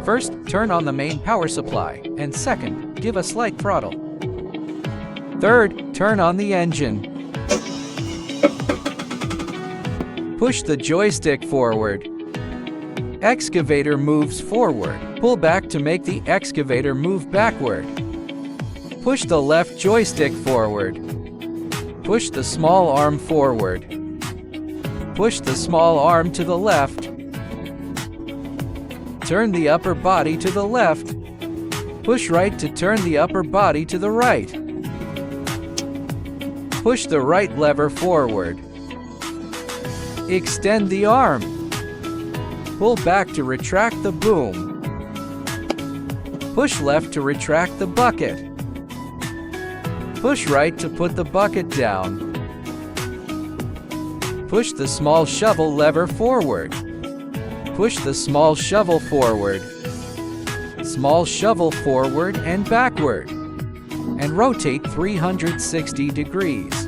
First, turn on the main power supply, and second, give a slight throttle. Third, turn on the engine. Push the joystick forward. Excavator moves forward. Pull back to make the excavator move backward. Push the left joystick forward. Push the small arm forward. Push the small arm to the left. Turn the upper body to the left. Push right to turn the upper body to the right. Push the right lever forward. Extend the arm. Pull back to retract the boom. Push left to retract the bucket. Push right to put the bucket down. Push the small shovel lever forward. Push the small shovel forward. Small shovel forward and backward. And rotate 360 degrees.